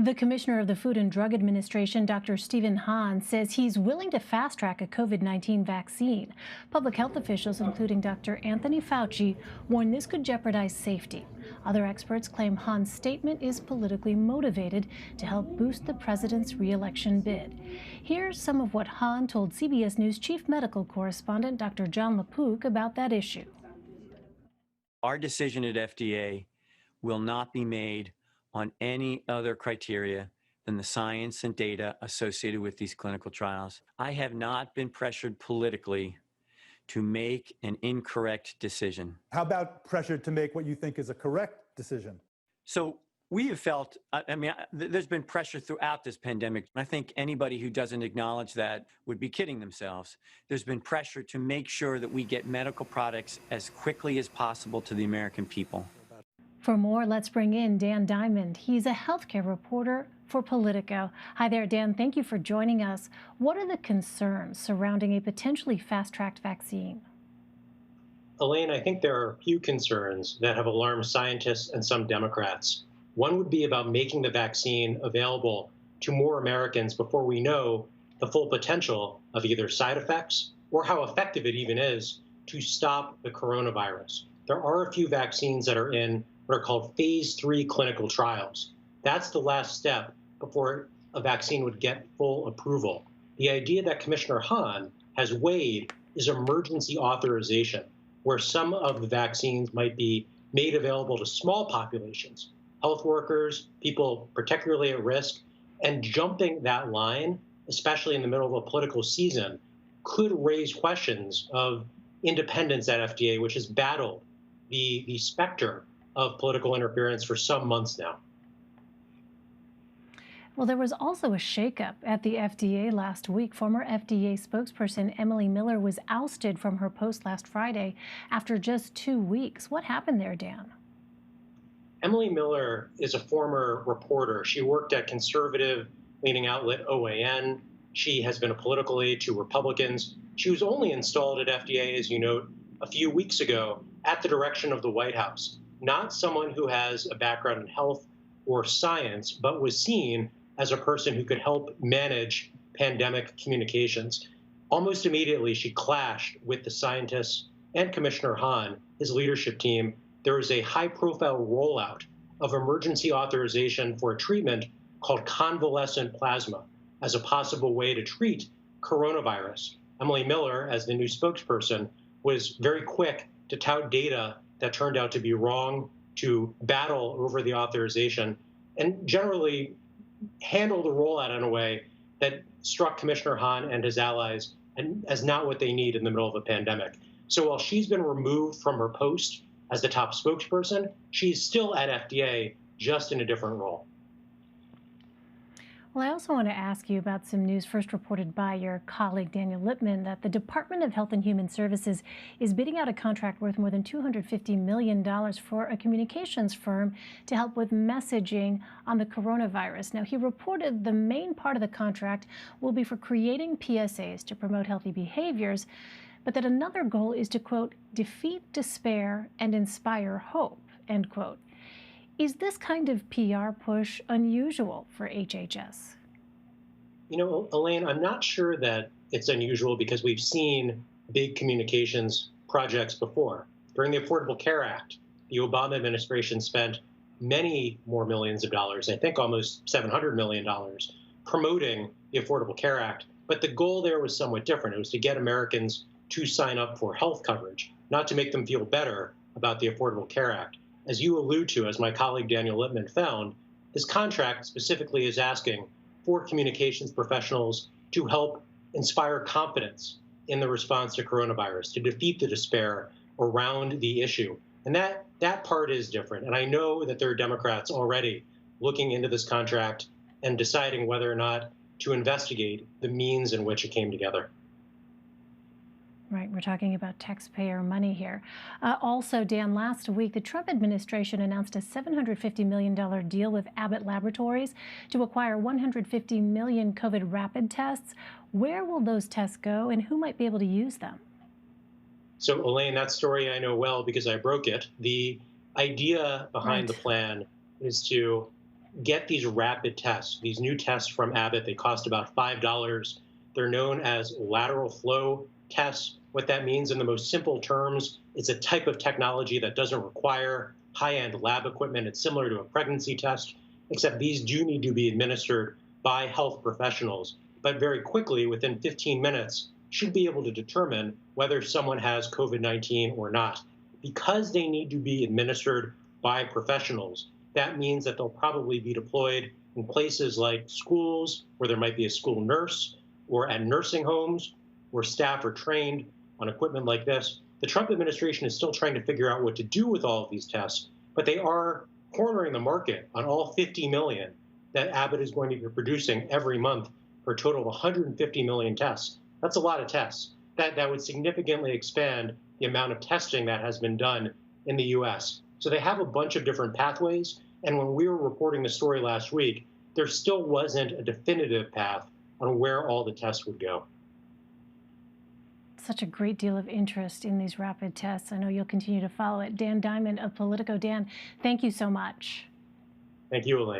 The commissioner of the Food and Drug Administration, Dr. Stephen Hahn, says he's willing to fast-track a COVID-19 vaccine. Public health officials, including Dr. Anthony Fauci, warn this could jeopardize safety. Other experts claim Hahn's statement is politically motivated to help boost the president's re-election bid. Here's some of what Hahn told CBS News chief medical correspondent Dr. John LaPook about that issue. Our decision at FDA will not be made on any other criteria than the science and data associated with these clinical trials. I have not been pressured politically to make an incorrect decision. How about pressure to make what you think is a correct decision? So we have felt, there's been pressure throughout this pandemic. I think anybody who doesn't acknowledge that would be kidding themselves. There's been pressure to make sure that we get medical products as quickly as possible to the American people. For more, let's bring in Dan Diamond. He's a healthcare reporter for Politico. Hi there, Dan. Thank you for joining us. What are the concerns surrounding a potentially fast-tracked vaccine? Elaine, I think there are a few concerns that have alarmed scientists and some Democrats. One would be about making the vaccine available to more Americans before we know the full potential of either side effects or how effective it even is to stop the coronavirus. There are a few vaccines that are in what are called phase 3 clinical trials. That's the last step before a vaccine would get full approval. The idea that Commissioner Hahn has weighed is emergency authorization, where some of the vaccines might be made available to small populations, health workers, people particularly at risk, and jumping that line, especially in the middle of a political season, could raise questions of independence at FDA, which has battled the specter of political interference for some months now. Well, there was also a shakeup at the FDA last week. Former FDA spokesperson Emily Miller was ousted from her post last Friday after just 2 weeks. What happened there, Dan? Emily Miller is a former reporter. She worked at conservative-leaning outlet OAN. She has been a political aide to Republicans. She was only installed at FDA, as you note, a few weeks ago at the direction of the White House. Not someone who has a background in health or science, but was seen as a person who could help manage pandemic communications. Almost immediately, she clashed with the scientists and Commissioner Hahn, his leadership team. There was a high-profile rollout of emergency authorization for a treatment called convalescent plasma as a possible way to treat coronavirus. Emily Miller, as the new spokesperson, was very quick to tout data that turned out to be wrong, to battle over the authorization, and generally handle the rollout in a way that struck Commissioner Hahn and his allies as not what they need in the middle of a pandemic. So while she's been removed from her post as the top spokesperson, she's still at FDA, just in a different role. Well, I also want to ask you about some news first reported by your colleague Daniel Lippman that the Department of Health and Human Services is bidding out a contract worth more than $250 million for a communications firm to help with messaging on the coronavirus. Now, he reported the main part of the contract will be for creating PSAs to promote healthy behaviors, but that another goal is to, quote, defeat despair and inspire hope, end quote. Is this kind of PR push unusual for HHS? You know, Elaine, I'm not sure that it's unusual because we've seen big communications projects before. During the Affordable Care Act, the Obama administration spent many more millions of dollars, I think almost $700 million, promoting the Affordable Care Act. But the goal there was somewhat different. It was to get Americans to sign up for health coverage, not to make them feel better about the Affordable Care Act. As you allude to, as my colleague Daniel Lippman found, this contract specifically is asking for communications professionals to help inspire confidence in the response to coronavirus, to defeat the despair around the issue. And that part is different. And I know that there are Democrats already looking into this contract and deciding whether or not to investigate the means in which it came together. Right, we're talking about taxpayer money here. Also, Dan, last week, the Trump administration announced a $750 million deal with Abbott Laboratories to acquire 150 million COVID rapid tests. Where will those tests go, and who might be able to use them? So, Elaine, that story I know well because I broke it. The idea behind the plan is to get these rapid tests, these new tests from Abbott. They cost about $5. They're known as lateral flow tests. What that means in the most simple terms, it's a type of technology that doesn't require high-end lab equipment. It's similar to a pregnancy test, except these do need to be administered by health professionals. But very quickly, within 15 minutes, should be able to determine whether someone has COVID-19 or not. Because they need to be administered by professionals, that means that they'll probably be deployed in places like schools, where there might be a school nurse, or at nursing homes, where staff are trained on equipment like this. The Trump administration is still trying to figure out what to do with all of these tests, but they are cornering the market on all 50 million that Abbott is going to be producing every month for a total of 150 million tests. That's a lot of tests. That would significantly expand the amount of testing that has been done in the US. So they have a bunch of different pathways. And when we were reporting the story last week, there still wasn't a definitive path on where all the tests would go. Such a great deal of interest in these rapid tests. I know you'll continue to follow it. Dan Diamond of Politico. Dan, thank you so much. Thank you, Elaine.